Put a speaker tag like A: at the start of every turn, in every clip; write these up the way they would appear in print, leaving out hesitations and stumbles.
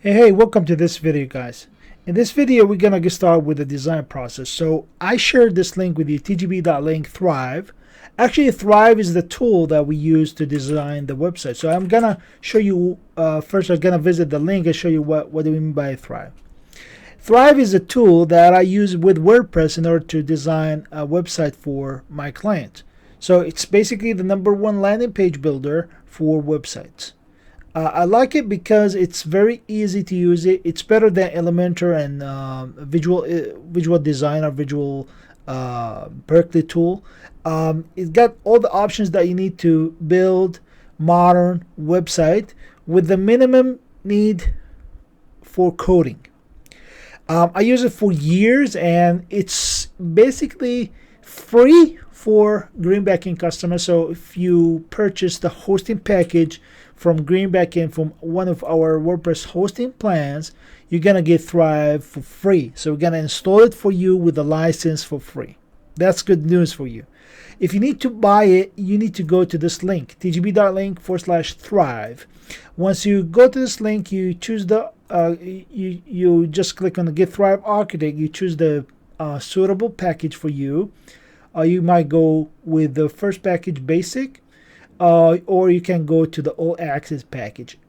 A: Hey, welcome to this video, guys. In this video, we're gonna get started with the design process. So I shared this link with you, tgb.link Thrive. Actually, Thrive is the tool that we use to design the website. So I'm gonna show you, first I'm gonna visit the link and show you what do we mean by Thrive. Thrive is a tool that I use with WordPress in order to design a website for my client. So it's basically the #1 landing page builder for websites. I like it because it's very easy to use it. It's better than Elementor and Visual Designer, Visual Berkeley tool. It's got all the options that you need to build modern website with the minimum need for coding. I use it for years, and it's basically free for Greenbacking customers. So if you purchase the hosting package from Greenbacking from one of our WordPress hosting plans, you're gonna get Thrive for free. So we're gonna install it for you with a license for free. That's good news for you. If you need to buy it, you need to go to this link, tgb.link/Thrive. Once you go to this link, you choose the you just click on the Get Thrive Architect. You choose the suitable package for you. You might go with the first package, Basic, or you can go to the All Access package.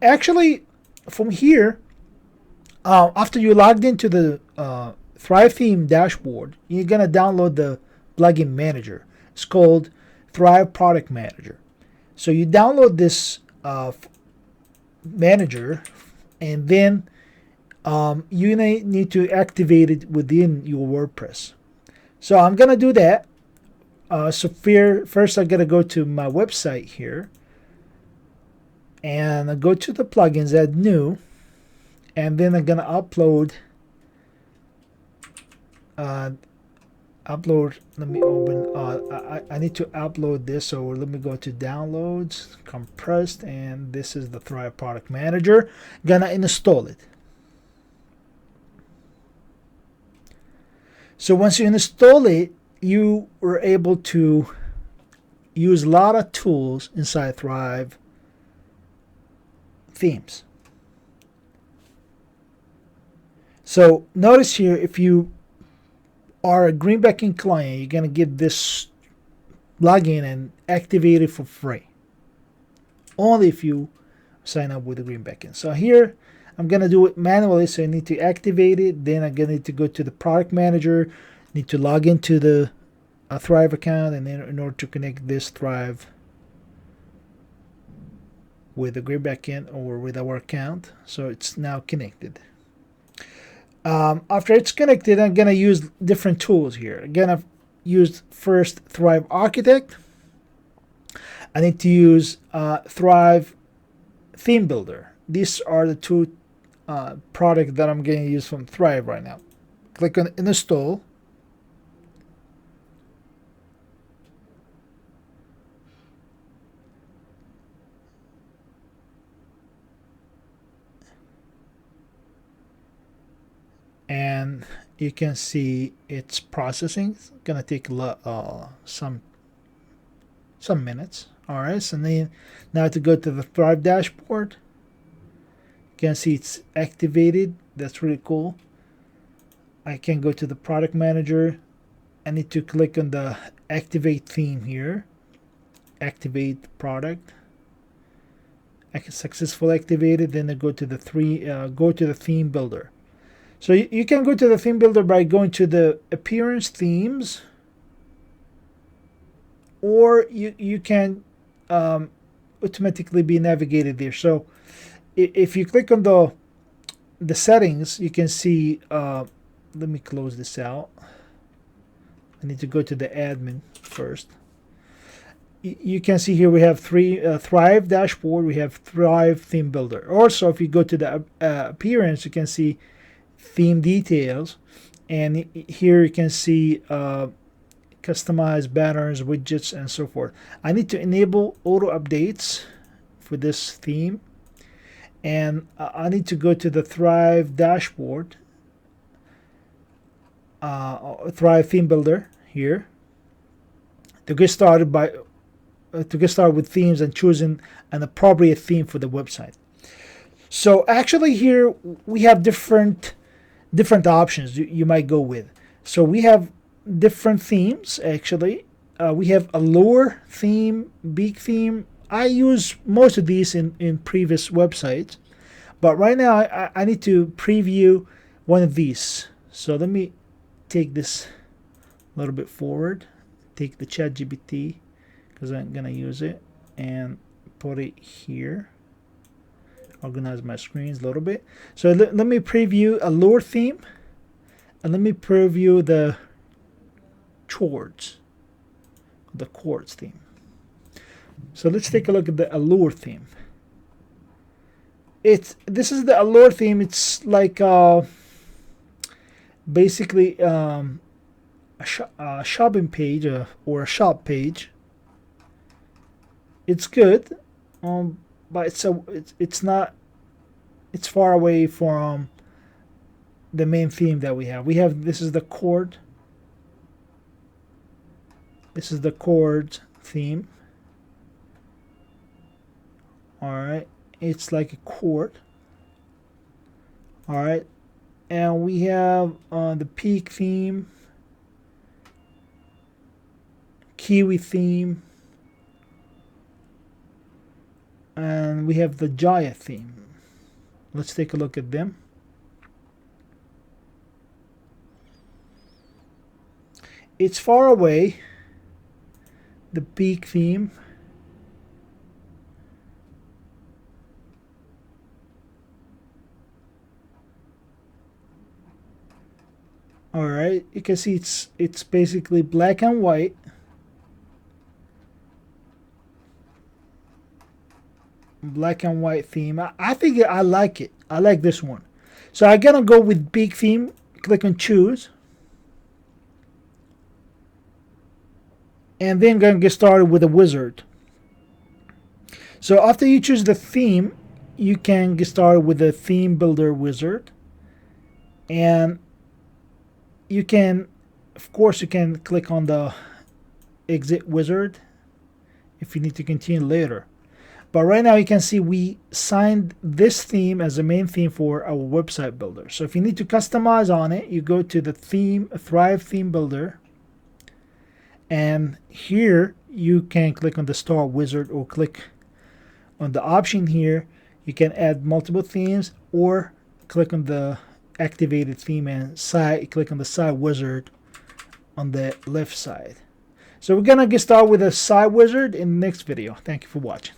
A: Actually, from here, after you logged into the Thrive theme dashboard, you're gonna download the plugin manager. It's called Thrive Product Manager. So you download this manager, and then you need to activate it within your WordPress. So I'm gonna do that. First I'm gonna go to my website here, and I go to the plugins, add new, and then I'm gonna upload. Let me open. I need to upload this, so let me go to downloads, compressed, and this is the Thrive Product Manager. Gonna install it. So once you install it, you were able to use a lot of tools inside Thrive themes. So notice here, if you are a Greenbacking client, you're going to get this plugin and activate it for free. Only if you sign up with the Greenbacking. So here, I'm going to do it manually, so I need to activate it. Then I'm going to need to go to the product manager, need to log into the Thrive account, and then in order to connect this Thrive with the Greenbacking or with our account. So it's now connected. After it's connected, I'm going to use different tools here. I'm going to use first Thrive Architect. I need to use Thrive Theme Builder. These are the two products that I'm going to use from Thrive right now. Click on Install. And you can see it's processing. It's gonna take some minutes. All right, so then now to go to the Thrive dashboard, you can see it's activated. That's really cool. I can go to the product manager. I need to click on the activate theme here. Activate product. I can successfully activate it. Then I go to the theme builder. So you can go to the theme builder by going to the appearance themes, or you can automatically be navigated there. So if you click on the settings, you can see. Let me close this out. I need to go to the admin first. You can see here we have Thrive dashboard. We have Thrive theme builder. Also, if you go to the appearance, you can see theme details, and here you can see customized banners, widgets, and so forth. I need to enable auto updates for this theme, and I need to go to the Thrive dashboard, Thrive theme builder here to get started with themes and choosing an appropriate theme for the website. So actually here we have different options you might go with. So we have different themes actually. We have Allure theme, Beak theme. I use most of these in previous websites, but right now I need to preview one of these. So let me take this a little bit forward, take the ChatGPT because I'm gonna use it, and put it here. Organize my screens a little bit. So let me preview Allure theme, and let me preview the quartz theme. So let's take a look at the Allure theme. This is the Allure theme. It's like basically a shopping page or a shop page. It's good, but it's not. It's far away from the main theme that we have. This is the chord. This is the chord theme. All right, it's like a chord. All right, and we have the peak theme, kiwi theme, and we have the Jaya theme. Let's take a look at them. It's far away. The peak theme. All right, you can see it's basically black and white. Black and white theme. I think I like it. I like this one. So I'm gonna go with peak theme. Click on choose. And then gonna get started with a wizard. So after you choose the theme, you can get started with the theme builder wizard. And you can, of course, you can click on the exit wizard if you need to continue later. But right now you can see we signed this theme as a main theme for our website builder. So if you need to customize on it, you go to the Thrive theme builder. And here you can click on the star wizard or click on the option here. You can add multiple themes or click on the activated theme and click on the side wizard on the left side. So we're gonna get started with a side wizard in the next video. Thank you for watching.